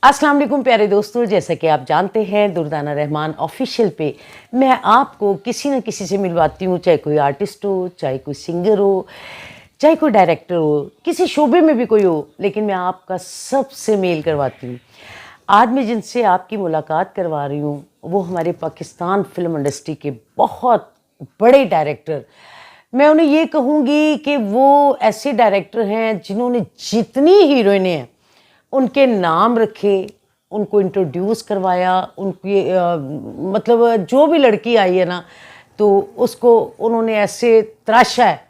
अस्सलाम वालेकुम प्यारे दोस्तों, जैसा कि आप जानते हैं दुर्दाना रहमान ऑफिशियल पे मैं आपको किसी न किसी से मिलवाती हूँ, चाहे कोई आर्टिस्ट हो, चाहे कोई सिंगर हो, चाहे कोई डायरेक्टर हो, किसी शोबे में भी कोई हो, लेकिन मैं आपका सबसे मेल करवाती हूँ। आज मैं जिनसे आपकी मुलाकात करवा रही हूँ वो हमारे पाकिस्तान फिल्म इंडस्ट्री के बहुत बड़े डायरेक्टर। मैं उन्हें ये कहूँगी कि वो ऐसे डायरेक्टर हैं जिन्होंने जितनी हीरोइनें हैं उनके नाम रखे, उनको इंट्रोड्यूस करवाया, उनकी मतलब जो भी लड़की आई है ना तो उसको उन्होंने ऐसे तराशा है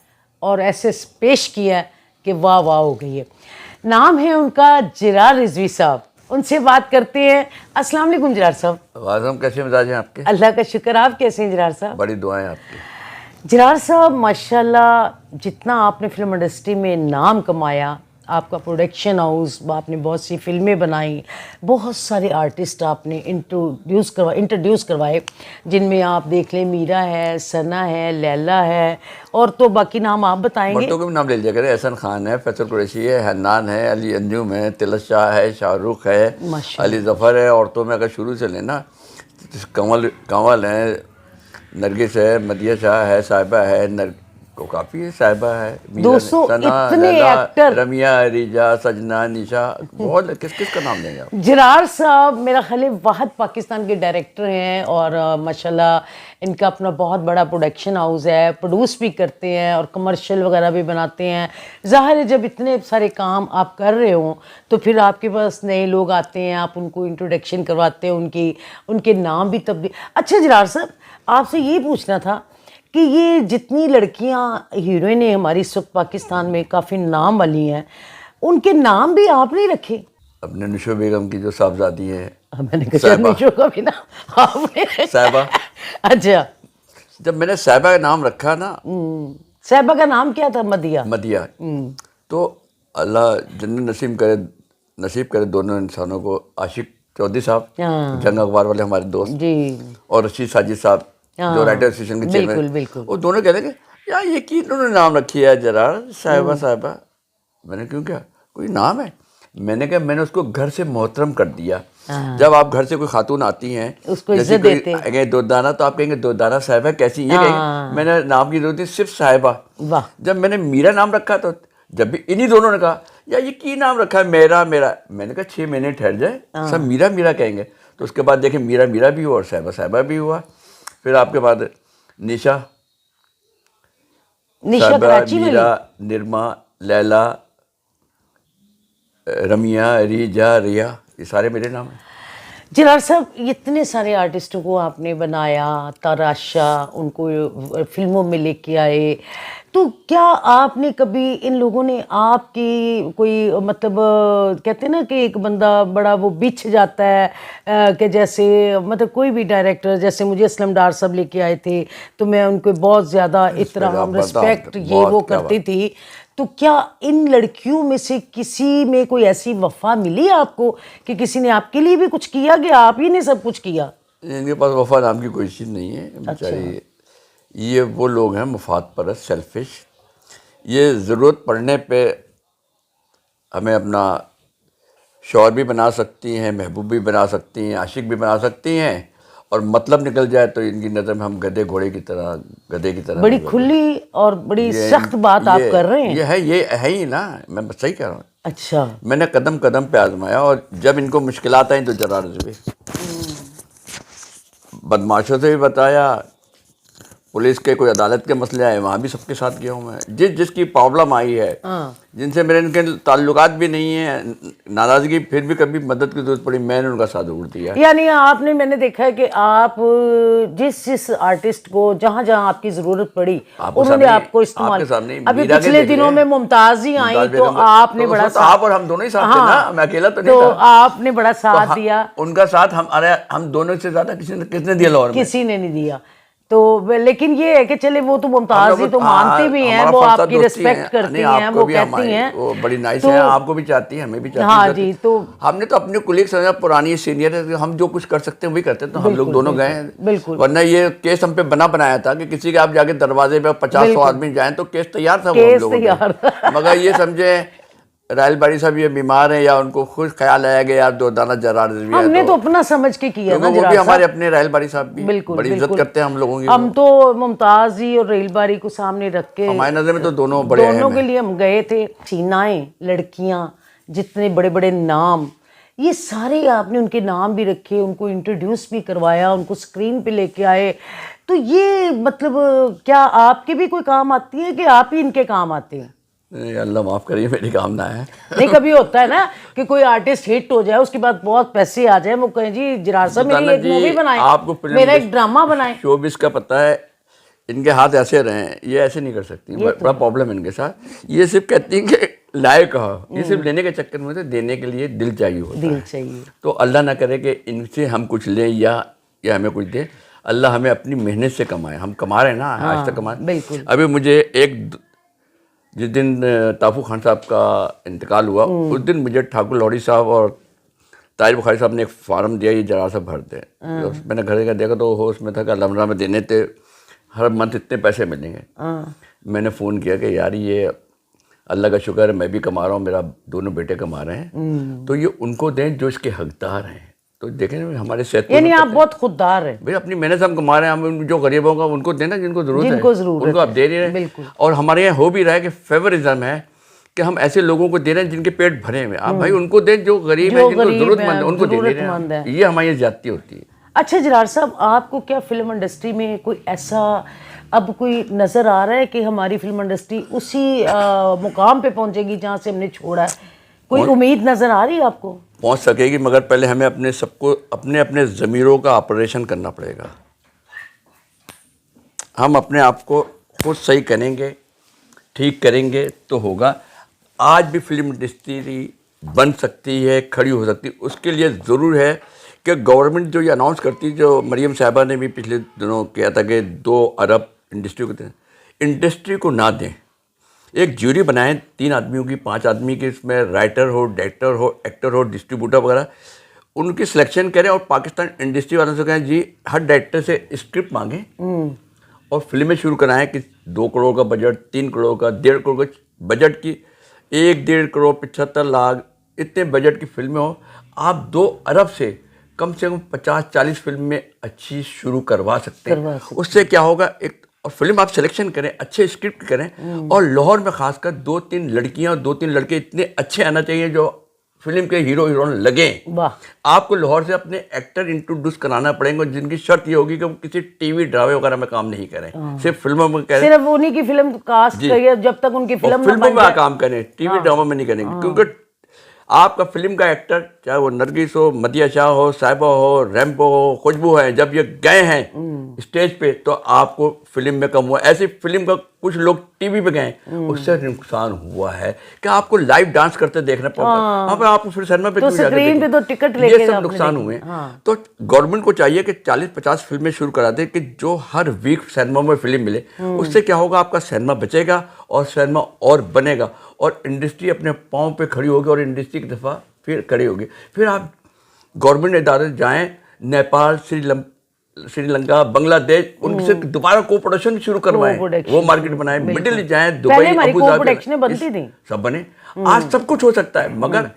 और ऐसे पेश किया है कि वाह वाह हो गई है। नाम है उनका जिरार रिजवी साहब। उनसे बात करते हैं। अस्सलाम वालेकुम जिरार साहब। वाज़म, कैसे मिजाज हैं आपके? अल्लाह का शुक्र। आप कैसे हैं जिरार साहब? बड़ी दुआएं आपकी। जिरार साहब माशाल्लाह जितना आपने फिल्म इंडस्ट्री में नाम कमाया, आपका प्रोडक्शन हाउस, आपने बहुत सी फिल्में बनाई, बहुत सारे आर्टिस्ट आपने इंट्रोड्यूस करवाए, जिनमें आप देख लें मीरा है, सना है, लैला है, और तो बाकी नाम आप बताएंगे। मर्दों के भी नाम ले लिया करें। एहसन खान है, फैसल कुरैशी है, हन्नान है, अली अंजुम है, तिलत शाह है, शाहरुख है, अली ज़फ़र है। औरतों में अगर शुरू से लेना कंवल है, नरगिस है, मदिया शाह है, साहिबा है, को काफ़ी है, साहिबा है, दोस्तों इतने एक्टर, रमिया, रिजा, सजना, निशा, बहुत किस का नाम लेंगे आप? जिरार साहब मेरा ख्याल है वाहद पाकिस्तान के डायरेक्टर हैं और माशाल्लाह इनका अपना बहुत बड़ा प्रोडक्शन हाउस है, प्रोड्यूस भी करते हैं और कमर्शियल वगैरह भी बनाते हैं। ज़ाहिर है जब इतने सारे काम आप कर रहे हो तो फिर आपके पास नए लोग आते हैं, आप उनको इंट्रोडक्शन करवाते हैं, उनके नाम भी तब्दील। अच्छा जिरार साहब, आपसे ये पूछना था कि ये जितनी लड़कियां हीरोइनें हमारी इस वक्त पाकिस्तान में काफ़ी नाम वाली हैं, उनके नाम भी आपने रखे? अपने निशो बेगम की जो साहबजादी है, मैंने कहा निशो का भी नाम आपने? साहिबा। अच्छा, जब मैंने साहिबा का नाम रखा ना, साहिबा का नाम क्या था? मदिया। तो अल्लाह जन्नत नसीब करे दोनों इंसानों को। आशिक चौधरी साहब, जंग अखबार वाले हमारे दोस्त जी, और रशीद साजिद साहब जो राइटर एसोसिएशन के चेयरमैन, वो दोनों कहते हैं कि यार ये की इन्होंने नाम रखी है जरार साहिबा। मैंने क्यों, क्या कोई नाम है? मैंने कहा मैंने उसको घर से मोहतरम कर दिया। जब आप घर से कोई खातून आती हैं, उसको इज्जत देते हैं, दुर्दाना, तो आप कहेंगे दुर्दाना साहिबा कैसी, ये कहेंगे। मैंने नाम की जरूरत थी सिर्फ साहिबा। जब मैंने मीरा नाम रखा तो जब भी इन्हीं दोनों ने कहा यार ये की नाम रखा है मेरा, मैंने कहा 6 महीने ठहर जाए, सब मीरा कहेंगे। तो उसके बाद देखें मीरा भी हुआ और साहिबा भी हुआ। फिर आपके बाद निशा, कराची, मीरा, निरमा, लैला, रमिया, रिजा, रिया, ये सारे मेरे नाम हैं। जिरार साहब इतने सारे आर्टिस्टों को आपने बनाया, तराशा, उनको फिल्मों में लेके आए, तो क्या आपने कभी इन लोगों ने आपकी कोई मतलब कहते हैं ना कि एक बंदा बड़ा वो बिछ जाता है कि जैसे मतलब कोई भी डायरेक्टर, जैसे मुझे असलम डार साहब लेके आए थे तो मैं उनको बहुत ज़्यादा इतराम, रिस्पेक्ट ये वो करती थी, तो क्या इन लड़कियों में से किसी में कोई ऐसी वफा मिली आपको कि किसी ने आपके लिए भी कुछ किया कि आप ही ने सब कुछ किया? इनके पास वफा नाम की कोई चीज़ नहीं है बेचारी। अच्छा। ये वो लोग हैं मुफाद परस्त, सेल्फिश। ये ज़रूरत पड़ने पे हमें अपना शौहर भी बना सकती हैं, महबूब भी बना सकती हैं, आशिक भी बना सकती हैं, और मतलब निकल जाए तो इनकी नज़र में हम गधे की तरह। बड़ी खुली और बड़ी सख्त बात आप कर रहे हैं। ये है ही ना, मैं सही कह रहा हूँ। अच्छा, मैंने कदम कदम पे आजमाया, और जब इनको मुश्किलात आई तो जरार रिजवी, बदमाशों से भी बताया, पुलिस के कोई अदालत के मसले आए वहाँ भी सबके साथ गया हूँ मैं। जिसकी प्रॉब्लम आई है, जिनसे मेरे इनके ताल्लुकात भी नहीं है, नाराज़गी, फिर भी कभी मदद की जरूरत पड़ी मैंने उनका साथ ढूंढ दिया। यानी आपने, मैंने देखा है कि आप जिस आर्टिस्ट को जहाँ आपकी ज़रूरत पड़ी उन्होंने आपको इस्तेमाल। अभी पिछले दिनों में मुमताज़ ही आई तो आपने बड़ा साथ, आप और हम दोनों ही साथ थे ना, मैं अकेला तो नहीं था। आपने बड़ा साथ दिया उनका साथ। हम दोनों से ज़्यादा किसने दिया लाहौर में? किसी ने नहीं दिया। तो लेकिन ये है कि चले वो तो मुमताज़ ही तो मानती भी हैं, वो आपकी रिस्पेक्ट करती हैं, वो कहती हैं, वो बड़ी नाइस है, आपको भी चाहती है, हमें भी चाहती है। हाँ जी, तो हमने तो अपने कुलीग समझा, पुरानी सीनियर है, हम जो कुछ कर सकते हैं वही करते हैं, तो हम लोग दोनों गए हैं। बिल्कुल, वरना ये केस हम पे बनाया था कि किसी के आप जाके दरवाजे पे 50-100 आदमी जाएं तो केस तैयार था वो हम लोगों का। मगर ये समझे राहिल बारी साहब ये बीमार हैं या उनको खुद ख्याल आया कि यार दुर्दाना जरार रिजवी है, हमने तो अपना समझ के किया ना, वो भी हमारे अपने राहिल बारी साहब भी बिल्कुल बड़ी इज्जत करते हैं हम लोगों की। हम तो मुमताज जी और रेल बारी को सामने रख के, हमारी नजर में तो दोनों बड़े दोनों के लिए हम गए थे। सीनाएं, लड़कियां, जितने बड़े बड़े नाम, ये सारे आपने उनके नाम भी रखे, उनको इंट्रोड्यूस भी करवाया, उनको स्क्रीन पे लेके आए। तो ये मतलब क्या आपके भी कोई काम आती है कि आप ही इनके काम आते हैं? अल्लाह माफ करिए, मेरी कामना है। नहीं, कभी होता है ना कि कोई आर्टिस्ट हिट हो जाए, उसके बाद बहुत पैसे आ जाए, वो कहें जी जरार साहब मेरी एक मूवी बनाए, आपको मेरा एक ड्रामा बनाए। शोबिस का पता है, इनके हाथ ऐसे रहे हैं, ये ऐसे नहीं कर सकती, बड़ा प्रॉब्लम है इनके साथ। ये सिर्फ कहती हैं कि लायक कहा, ये सिर्फ लेने के चक्कर में होते, देने के लिए दिल चाहिए होता है। दिल चाहिए। तो अल्लाह ना करे कि इनसे हम कुछ लें या हमें कुछ दे। अल्लाह हमें अपनी मेहनत से कमाए, हम कमा रहे हैं ना, आज तक कमाए। बिल्कुल। अभी मुझे जिस दिन ताफू खान साहब का इंतकाल हुआ, उस दिन मुझे ठाकुर लौड़ी साहब और ताहिर बुखारी साहब ने एक फार्म दिया, ये जरा सा भर दे। तो मैंने घर का देखा तो होश में था कि अलमरा में देने थे, हर मंथ इतने पैसे मिलेंगे। मैंने फ़ोन किया कि यार ये अल्लाह का शुक्र है, मैं भी कमा रहा हूँ, मेरा दोनों बेटे कमा रहे हैं, तो ये उनको दें जो इसके हकदार हैं। तो देखें हमारे सेहत, यानी आप बहुत खुददार हैं भाई, अपनी मेहनत से हम कमा रहे हैं, हम जो गरीब होगा उनको देना, जिनको जरूरत है उनको आप दे रहे हैं। और हमारे यहाँ हो भी रहा है कि फेवरिज्म है कि हम ऐसे लोगों को दे रहे हैं जिनके पेट भरे हुए, आप भाई उनको दें जो गरीब है, जिनको जरूरतमंद है, उनको दे रहे हैं। ये हमारी ज्यादती होती है। अच्छा जरार साहब, आपको क्या फिल्म इंडस्ट्री में कोई ऐसा अब कोई नज़र आ रहा है कि हमारी फिल्म इंडस्ट्री उसी मुकाम पे पहुंचेगी जहां से हमने छोड़ा है? कोई उम्मीद नज़र आ रही है आपको? पहुंच सकेगी, मगर पहले हमें अपने सबको अपने अपने ज़मीरों का ऑपरेशन करना पड़ेगा। हम अपने आप को खुद सही करेंगे, ठीक करेंगे तो होगा। आज भी फिल्म इंडस्ट्री बन सकती है, खड़ी हो सकती है। उसके लिए ज़रूर है कि गवर्नमेंट जो ये अनाउंस करती है, जो मरियम साहबा ने भी पिछले दिनों किया था कि 2 अरब इंडस्ट्री को दें, इंडस्ट्री को ना दें। एक ज्यूरी बनाएं 3 आदमियों की, 5 आदमी की, इसमें राइटर हो, डायरेक्टर हो, एक्टर हो, डिस्ट्रीब्यूटर वगैरह, उनकी सिलेक्शन करें और पाकिस्तान इंडस्ट्री वालों से कहें जी हर डायरेक्टर से स्क्रिप्ट मांगें और फिल्में शुरू कराएं कि 2 करोड़ का बजट, 3 करोड़ का, 1.5 करोड़ का बजट की, 1-1.5 करोड़ 75 लाख इतने बजट की फिल्में हो। आप 2 अरब से कम 50-40 फिल्में अच्छी शुरू करवा सकते हैं। उससे क्या होगा, एक और फिल्म आप सिलेक्शन करें, अच्छे स्क्रिप्ट करें, और लाहौर में खासकर 2-3 लड़कियां और 2-3 लड़के इतने अच्छे आना चाहिए जो फिल्म के हीरो हीरोइन लगे। आपको लाहौर से अपने एक्टर इंट्रोड्यूस कराना पड़ेंगे, जिनकी शर्त ये होगी कि वो किसी टीवी ड्रामे वगैरह में काम नहीं करें, सिर्फ फिल्मों में करें, सिर्फ उन्हीं की फिल्म कास्ट करिए जब तक उनकी फिल्मों में काम करें, टीवी ड्रामा में नहीं करेंगे। क्योंकि आपका फिल्म का एक्टर, चाहे वो नरगिस हो, मदिया शाह हो, साहिबा हो, रैम्पो हो, खुशबू है, जब ये गए हैं स्टेज पे तो आपको फिल्म में कम हुआ। ऐसी फिल्म का कुछ लोग टीवी पे गए, उससे नुकसान हुआ है कि आपको लाइव डांस करते देखना पड़ता है। वहाँ पे आपको फिर सिनेमा पे तो स्क्रीन पे तो टिकट लेके ये सब नुकसान हुए। तो गवर्नमेंट को चाहिए कि 40-50 फिल्में शुरू करा दे कि जो हर वीक सिनेमा में फिल्म मिले। उससे क्या होगा, आपका सिनेमा बचेगा और सिनेमा और बनेगा और इंडस्ट्री अपने पाँव पे खड़ी होगी और इंडस्ट्री की दफ़ा फिर खड़ी होगी। फिर आप गवर्नमेंट इदारे जाएँ, नेपाल, श्रीलंका, बांग्लादेश, उनसे दोबारा को प्रोडक्शन शुरू करवाएं, वो मार्केट बनाएं, मिडिल ईस्ट जाएं, दुबई, अबू धाबी, सब बने। आज सब कुछ हो सकता है, मगर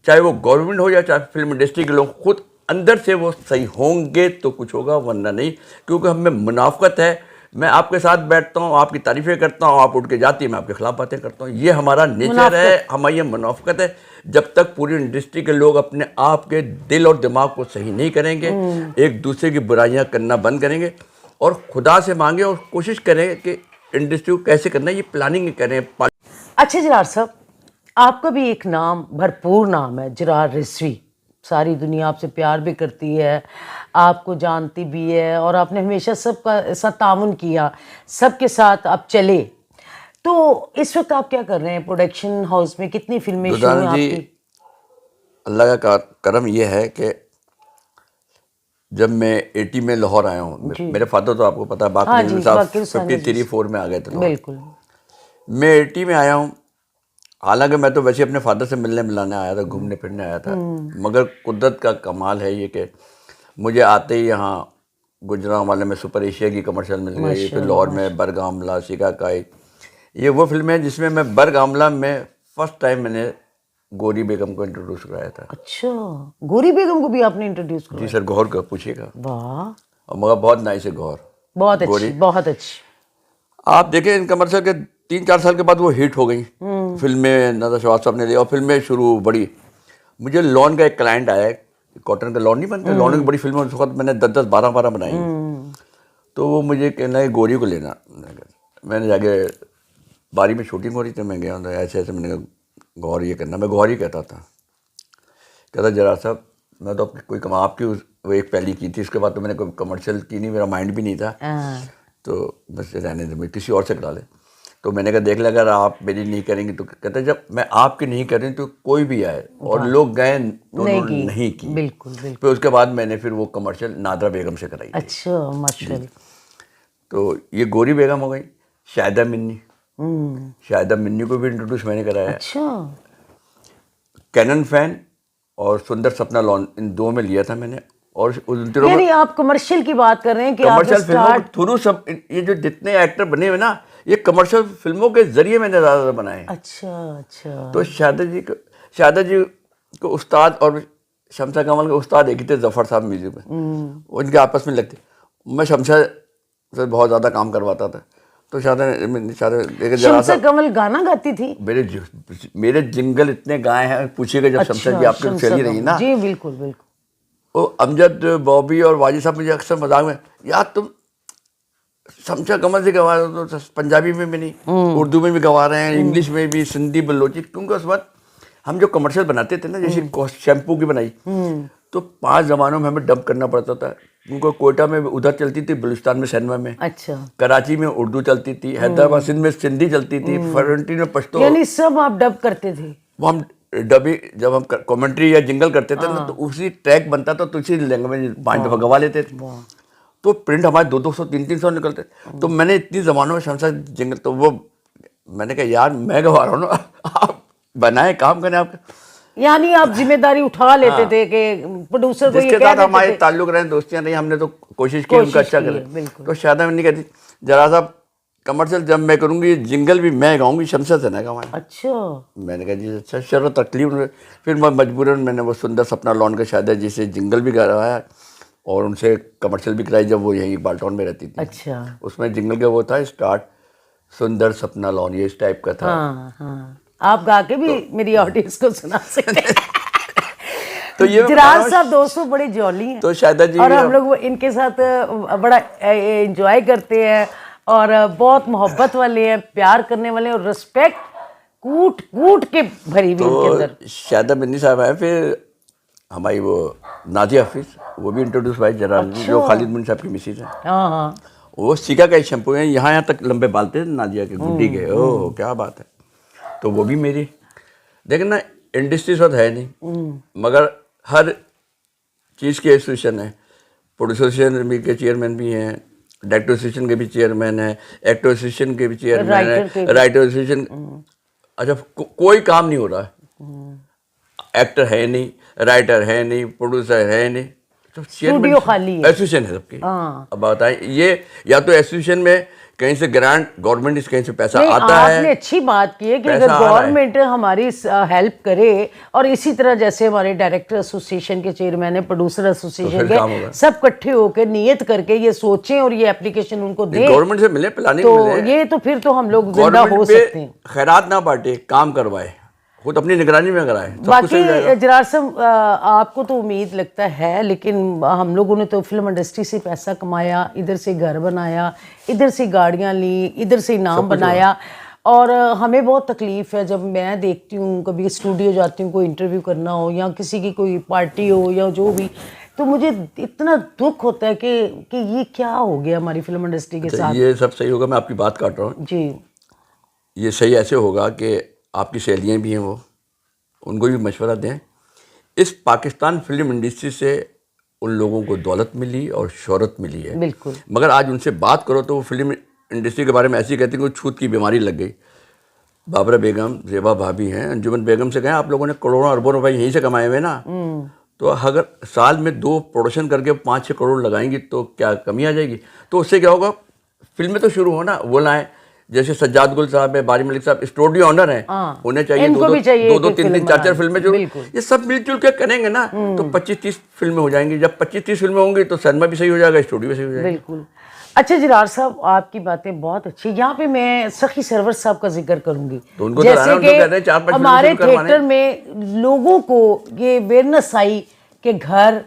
चाहे वो गवर्नमेंट हो या चाहे फिल्म इंडस्ट्री के लोग खुद अंदर से वो सही होंगे तो कुछ होगा, वरना नहीं। क्योंकि हमें मुनाफकत है, मैं आपके साथ बैठता हूँ, आपकी तारीफें करता हूँ, आप उठ के जाती हैं, मैं आपके खिलाफ बातें करता हूँ। ये हमारा नेचर है, हमारी ये मुनाफकत है। जब तक पूरी इंडस्ट्री के लोग अपने आप के दिल और दिमाग को सही नहीं करेंगे, एक दूसरे की बुराइयां करना बंद करेंगे और खुदा से मांगे और कोशिश करें कि इंडस्ट्री को कैसे करना है, ये प्लानिंग करें। अच्छा जरार साहब, आपका भी एक नाम, भरपूर नाम है, जरार रिजवी। सारी दुनिया आपसे प्यार भी करती है, आपको जानती भी है, और आपने हमेशा सबका साथ ताउन किया, सबके साथ आप चले। तो इस वक्त आप क्या कर रहे हैं? प्रोडक्शन हाउस में कितनी फिल्में शुरू हैं आपकी? अल्लाह का करम ये है कि जब मैं 80 में लाहौर आया हूँ, मेरे फादर तो आपको पता है बाकी साहब 53-4 में आ गए थे। बिल्कुल। मैं 80 में आया हूँ। हालांकि मैं तो वैसे अपने फादर से मिलने मिलाने आया था, घूमने फिरने आया था, मगर कुदरत का कमाल है ये कि मुझे आते ही यहाँ गुजरांवाले में सुपर एशिया की कमर्शियल मिल गई, फिर लाहौर में बरगामला, शिकाकाई। ये वो फिल्म है जिसमें मैं बरगामला में फर्स्ट टाइम मैंने गौरी बेगम को इंट्रोड्यूस कराया था। अच्छा, गौरी बेगम को भी आपने इंट्रोड्यूस जी किया? सर, गौर का पूछिएगा। वाह, और मगर बहुत नाइस है गौर। बहुत अच्छी, बहुत अच्छी। आप देखें इन कमर्शियल के 3-4 साल के बाद वो हिट हो गई फिल्में, नाज़ा शवाद साहब ने लिया और फिल्में शुरू बड़ी। मुझे लॉन का एक क्लाइंट आया, कॉटन का लॉन नहीं बनता, लॉन की बड़ी फिल्म, उस वक्त मैंने 10-10, 12-12 बनाई। तो वो मुझे कहना है गौरी को लेना। मैंने जाके बारी में शूटिंग हो रही थी, मैं गया ऐसे ऐसे, मैंने कहा गौर ये करना, मैं गौर ही कहता था। कहता जरा साहब मैं तो कोई कमा आपकी वो एक पहली की थी, उसके बाद तो मैंने कोई कमर्शियल की नहीं, मेरा माइंड भी नहीं था। तो बस रहने दे, मैं किसी और से करा ले। तो मैंने कहा देख लिया, अगर आप मेरी नहीं करेंगे तो। कहता जब मैं आपकी नहीं करें तो कोई भी आए, और लोग गए तो उन्होंने नहीं की। बिल्कुल बिल्कुल। फिर उसके बाद मैंने फिर वो कमर्शियल नादरा बेगम से कराई। अच्छा, माशाल्लाह। तो ये गौरी बेगम हो गई। शाहिदा मिन्नी, शाहिदा मिन्नी को भी इंट्रोड्यूस मैंने कराया। अच्छा, कैनन फैन और सुंदर सपना लॉन, इन दो में लिया था मैंने। और उन दिनों यानी आप कमर्शियल की बात कर रहे हैं कि आप कमर्शियल फिल्मों स्टार्ट। के थ्रू सब ये जो जितने एक्टर बने हुए ना, ये कमर्शियल फिल्मों के जरिए मैंने ज़्यादा बनाए। अच्छा अच्छा। तो शाहिदा जी को उस्ताद और शमशा कमल के उस्ताद एक ही थे, जफर साहब म्यूजिक में। उनके आपस में लगते। मैं शमशा से बहुत ज़्यादा काम करवाता था। तो शमशा कमल गाना गाती थी? मेरे जिंगल इतने गाए हैं, पूछिएगा जब शमशा जी आपके चली रही ना। जी बिल्कुल बिल्कुल। वो अमजद, बॉबी और वाजिद साहब मुझे अक्सर मजाक में, यार तुम शमशा कमल से गवा रहे हो तो पंजाबी में भी नहीं, उर्दू में भी गवा रहे हैं, इंग्लिश में भी, सिंधी, बलोची। क्योंकि उस वक्त हम जो कमर्शियल बनाते थे ना, जैसे शैम्पू की बनाई, तो 5 जमानों में हमें डब करना पड़ता था। उनको कोयटा में उधर चलती थी, बलूचिस्तान में सैनवा में। अच्छा। कराची में उर्दू चलती थी, हैदराबाद सिंध में सिंधी चलती थी, फरंटी में पश्तो। यानी सब आप डब करते थे? वो हम डबी जब हम कमेंट्री या जिंगल करते थे ना, तो उसी ट्रैक बनता था, तो उसी लैंग्वेज 5 दफा गवा लेते थे। तो प्रिंट हमारे 200-200, 300-300 निकलते। तो मैंने इतनी जमानों में शमशा जिंगल, तो वो मैंने कहा यार मैं गवा रहा हूँ ना, आप बनाए, काम करें आप। यानी आप जिम्मेदारी उठा लेते थे कि प्रोड्यूसर को ये जिसके साथ हमारे ताल्लुक रहे, दोस्तियां रही, हमने तो कोशिश की उनका अच्छा करें। तो शायद नहीं कहती जरा साहब कमर्शियल जब मैं करूंगी जिंगल भी मैं गाऊंगी, शमशा से ना गाऊंगा। अच्छा। मैंने कहा जी अच्छा, चलो तकलीफ। फिर मैं मजबूरन मैंने वो सुंदर सपना लॉन के शायद जी से जिंगल भी करवाया और उनसे कमर्शियल भी कराई, जब वो यहीं बाल्टॉन में रहती थी। अच्छा। उसमें जिंगल का वो था स्टार्ट, सुंदर सपना लॉन, ये इस टाइप का था। हाँ। आप गा के भी मेरी ऑडियंस को सुना सकते हैं। तो ये जिराज साहब दोस्तों बड़े जॉली हैं, तो शायदा जी, और हम लोग इनके साथ बड़ा एंजॉय करते हैं और बहुत मोहब्बत वाले हैं, प्यार करने वाले हैं, और रिस्पेक्ट कूट कूट के भरी हुई इनके अंदर। शायदा मिन्नी साहब है, फिर हमारी वो नाजिया हफीज, वो भी इंट्रोड्यूस भाई जरा। अच्छा। जो खालिद मिन्नी साहब की मिसेज है। हाँ। वो सीका का शैम्पू है, यहाँ तक लंबे बाल थे नाजिया के, गुड्डी के। ओह क्या बात है। तो वो भी मेरी, देखना इंडस्ट्री साथ है नहीं, मगर हर चीज़ के एसोसिएशन है। प्रोड्यूसर एसोसिएशन के चेयरमैन भी हैं, डायरेक्टर एसोसिएशन के भी चेयरमैन है, एक्टर एसोसिएशन के भी चेयरमैन है, राइटर एसोसिएशन। अच्छा कोई काम नहीं हो रहा है, एक्टर है नहीं, राइटर है नहीं, प्रोड्यूसर है नहीं, तो स्टूडियो खाली है, एसोसिएशन है सबकी। अब बताएं, ये या तो एसोसिएशन में कहीं से ग्रांट गवर्नमेंट कहीं से पैसा आता है। आपने अच्छी बात की है कि अगर गवर्नमेंट हमारी हेल्प करे, और इसी तरह जैसे हमारे डायरेक्टर एसोसिएशन के चेयरमैन है, प्रोड्यूसर एसोसिएशन के, सब इकट्ठे होकर नियत करके ये सोचें और ये एप्लीकेशन उनको दें, गवर्नमेंट से मिले, प्लानिंग तो मिले, ये तो फिर तो हम लोग जिंदा हो सकते हैं। खैरात ना बांटे, काम करवाए, खुद अपनी निगरानी में कराए। बाकी जरार साहब आपको तो उम्मीद लगता है, लेकिन हम लोगों ने तो फिल्म इंडस्ट्री से पैसा कमाया, इधर से घर बनाया, इधर से गाड़ियां ली, इधर से नाम बनाया, और हमें बहुत तकलीफ है जब मैं देखती हूँ, कभी स्टूडियो जाती हूँ, कोई इंटरव्यू करना हो या किसी की कोई पार्टी हो या जो भी, तो मुझे इतना दुख होता है कि ये क्या हो गया हमारी फिल्म इंडस्ट्री के साथ। ये सब सही होगा, मैं आपकी बात काट रहा हूँ जी। ये सही ऐसे होगा कि आपकी सहेलियाँ भी हैं, वो उनको भी मशवरा दें। इस पाकिस्तान फिल्म इंडस्ट्री से उन लोगों को दौलत मिली और शोहरत मिली है, बिल्कुल। मगर आज उनसे बात करो तो वो फिल्म इंडस्ट्री के बारे में ऐसी कहती हैं कि छूत की बीमारी लग गई। बाबरा बेगम, जेबा भाभी हैं, अंजुमन बेगम से कहें आप लोगों ने करोड़ों अरबों रुपए यहीं से कमाए हुए ना, तो अगर साल में 2 प्रोडक्शन करके 5-6 करोड़ लगाएंगी तो क्या कमी आ जाएगी? तो उससे क्या होगा, फिल्में तो शुरू हो ना, वो लाएँ, जैसे सज्जाद गुल साहब है, बारी मलिक साहब स्टूडियो ऑनर हैं, उन्हें चाहिए इनको भी चाहिए दो एक-एक तीन फिल्म चार बनानी। फिल्में जो बिल्कुल। ये सब मिलजुल के करेंगे ना तो 25-30 फिल्में हो जाएंगी। जब 25-30 फिल्में होंगी तो सिनेमा भी सही हो जाएगा, स्टूडियो भी सही हो जाएगा। बिल्कुल। अच्छा जिरार साहब, आपकी बातें बहुत अच्छी। यहाँ पे मैं सखी सरवर साहब का जिक्र करूंगी। तो उनको तो जैसे लाना, उनको कहते हैं 4-5 फिल्में हमारे शुरू करवाने। थिएटर में लोगों को ये अवेयरनेस आई कि घर,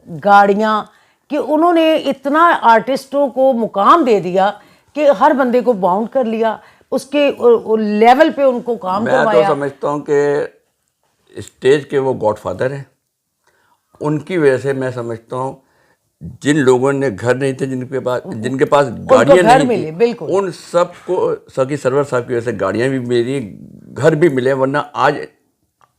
गाड़ियाँ, कि उन्होंने इतना आर्टिस्टों को मुकाम दे दिया कि हर बंदे को बाउंड कर लिया, उसके लेवल पे उनको काम मैं करवाया। तो समझता हूँ कि स्टेज के वो गॉडफादर हैं। उनकी वजह से मैं समझता हूँ जिन लोगों ने घर नहीं थे, जिनके पास गाड़ियाँ घर नहीं मिले, थी, बिल्कुल। उन सबको सखी सरवर साहब की वजह से गाड़ियाँ भी मिली, घर भी मिले। वरना आज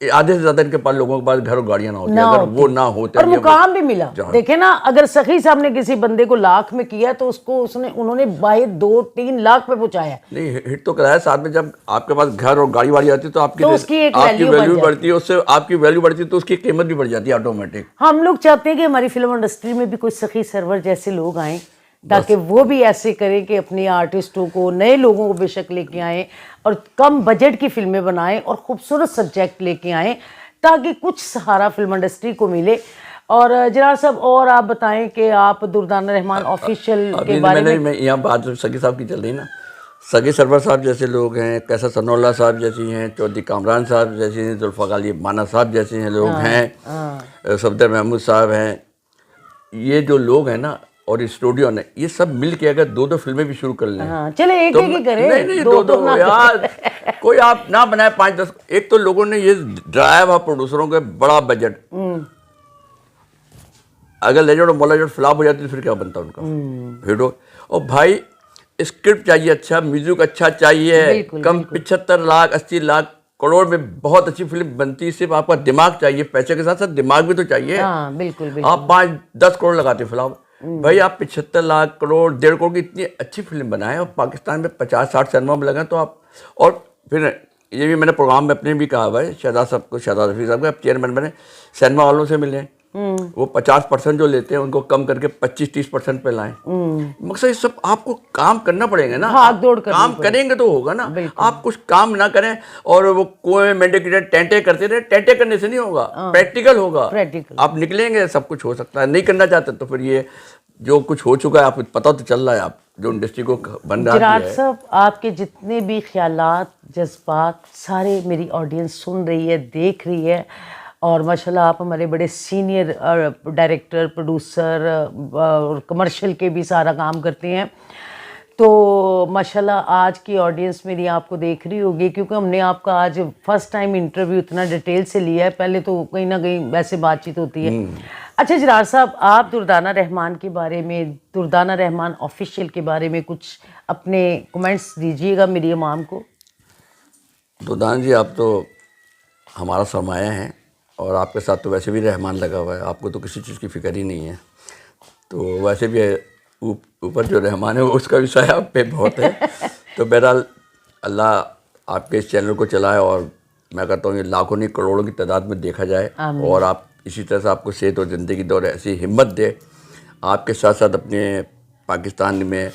आधे से ज्यादा इनके पास लोगों के पास घर और गाड़ियाँ ना होती, अगर वो ना होते और मुकाम भी मिला। देखे ना, अगर सखी साहब ने किसी बंदे को लाख में किया तो उसको उन्होंने बाहर 2-3 लाख पे पहुंचाया। नहीं, हिट तो कराया। साथ में जब आपके पास घर और गाड़ी वाड़ी आती है तो आपकी उसकी एक वैल्यू वैल्यू बढ़ती है, उससे आपकी वैल्यू बढ़ती है तो उसकी कीमत भी बढ़ जाती है ऑटोमेटिक। हम लोग चाहते हैं कि हमारी फिल्म इंडस्ट्री में भी कुछ सखी सरवर जैसे लोग आए, ताकि वो भी ऐसे करें कि अपने आर्टिस्टों को, नए लोगों को बेशक लेके आए और कम बजट की फिल्में बनाएं और खूबसूरत सब्जेक्ट लेके आएं, ताकि कुछ सहारा फिल्म इंडस्ट्री को मिले। और जनाब साहब, और आप बताएं कि आप दुर्दाना रहमान ऑफिशियल के बारे में। मैं यहाँ बात सगी साहब की चल रही ना, सगी सरवर साहब जैसे लोग हैं, कैसा सनौल्ला साहब जैसी हैं, चौधरी कामरान साहब जैसे हैं, जुल्फ़ा अली माना साहब जैसे हैं लोग हैं, सफदर महमूद साहब हैं, ये जो लोग हैं ना, और स्टूडियो ने ये सब मिल के अगर 2-2 फिल्में भी शुरू कर लें। चले एक ही करें। नहीं, 2-2 यार, कोई आप ना बनाए 5-10। एक तो लोगों ने ये ड्राया हुआ प्रोड्यूसरों के बड़ा बजट, अगर लेजेंड और मोलाजेंड फ्लॉप हो जाती तो फिर क्या बनता उनका हीरो। और भाई स्क्रिप्ट चाहिए अच्छा, म्यूजिक अच्छा चाहिए, कम 75 लाख 80 लाख करोड़ में बहुत अच्छी फिल्म बनती है। सिर्फ आपका दिमाग चाहिए, पैसे के साथ साथ दिमाग भी तो चाहिए। बिल्कुल। आप 5-10 करोड़ लगाते फिलहाल, भाई आप 75 लाख करोड़ 1.5 करोड़ की इतनी अच्छी फिल्म बनाए और पाकिस्तान में 50-60 सिनेमा में लगा तो आप। और फिर ये भी मैंने प्रोग्राम में अपने भी कहा भाई, शहजाद साहब को, शहजाद रफी साहब को, आप चेयरमैन बने, सिनेमा वालों से मिले, वो 50% जो लेते हैं उनको कम करके 25-30% पे लाएं। मकसद ये सब आपको काम करना पड़ेगा ना, काम करेंगे तो होगा ना। आप कुछ काम ना करें और वो कुएं में मेंढे की तरह टेंटे करते रहे, टेंटे करने से नहीं होगा, प्रैक्टिकल होगा। आप निकलेंगे, सब कुछ हो सकता है। नहीं करना चाहते तो फिर ये जो कुछ हो चुका है आपको पता तो चल रहा है, आप जो इंडस्ट्री को बन रहा है। साहब, आपके जितने भी ख्यालात, जज्बात, सारे मेरी ऑडियंस सुन रही है, देख रही है। और माशाल्लाह आप हमारे बड़े सीनियर डायरेक्टर, प्रोड्यूसर और कमर्शियल के भी सारा काम करते हैं। तो माशाल्लाह आज की ऑडियंस मेरी आपको देख रही होगी, क्योंकि हमने आपका आज फर्स्ट टाइम इंटरव्यू इतना डिटेल से लिया है। पहले तो कहीं ना कहीं वैसे बातचीत होती है। अच्छा जिरार साहब, आप दुर्दाना रहमान के बारे में, दुर्दाना रहमान ऑफिशियल के बारे में कुछ अपने कमेंट्स दीजिएगा मेरी इमाम को। दुर्दाना जी, आप तो हमारा सरमाया है और आपके साथ तो वैसे भी रहमान लगा हुआ है, आपको तो किसी चीज़ की फिक्र ही नहीं है। तो वैसे भी ऊपर जो रहमान है उसका भी साया आप पे बहुत है। तो बहरहाल अल्लाह आपके इस चैनल को चलाए और मैं कहता हूँ ये लाखों नहीं करोड़ों की तादाद में देखा जाए और आप इसी तरह से आपको सेहत और ज़िंदगी दे और ऐसी हिम्मत दे। आपके साथ साथ अपने पाकिस्तान में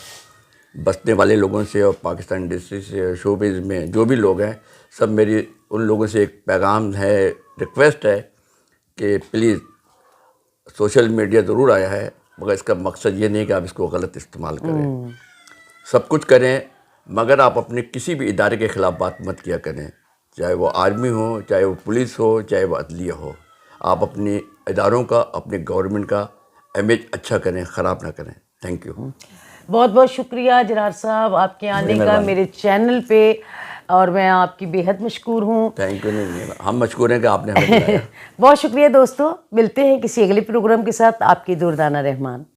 बसने वाले लोगों से और पाकिस्तान इंडस्ट्री से, शोबिज़ में जो भी लोग हैं, सब मेरी उन लोगों से एक पैगाम है, रिक्वेस्ट है कि प्लीज़, सोशल मीडिया ज़रूर आया है मगर इसका मकसद ये नहीं कि आप इसको गलत इस्तेमाल करें। सब कुछ करें मगर आप अपने किसी भी इदारे के ख़िलाफ़ बात मत किया करें, चाहे वो आर्मी हो, चाहे वो पुलिस हो, चाहे वो अदलिया हो। आप अपने इदारों का, अपने गवर्नमेंट का इमेज अच्छा करें, ख़राब ना करें। Thank you. बहुत बहुत शुक्रिया जरार साहब आपके आने का मेरे चैनल पे, और मैं आपकी बेहद मशकूर हूँ। Thank you. नहीं, हम मशकूर हैं कि आपने हमें बुलाया। बहुत शुक्रिया दोस्तों, मिलते हैं किसी अगले प्रोग्राम के साथ। आपकी दुर्दाना रहमान।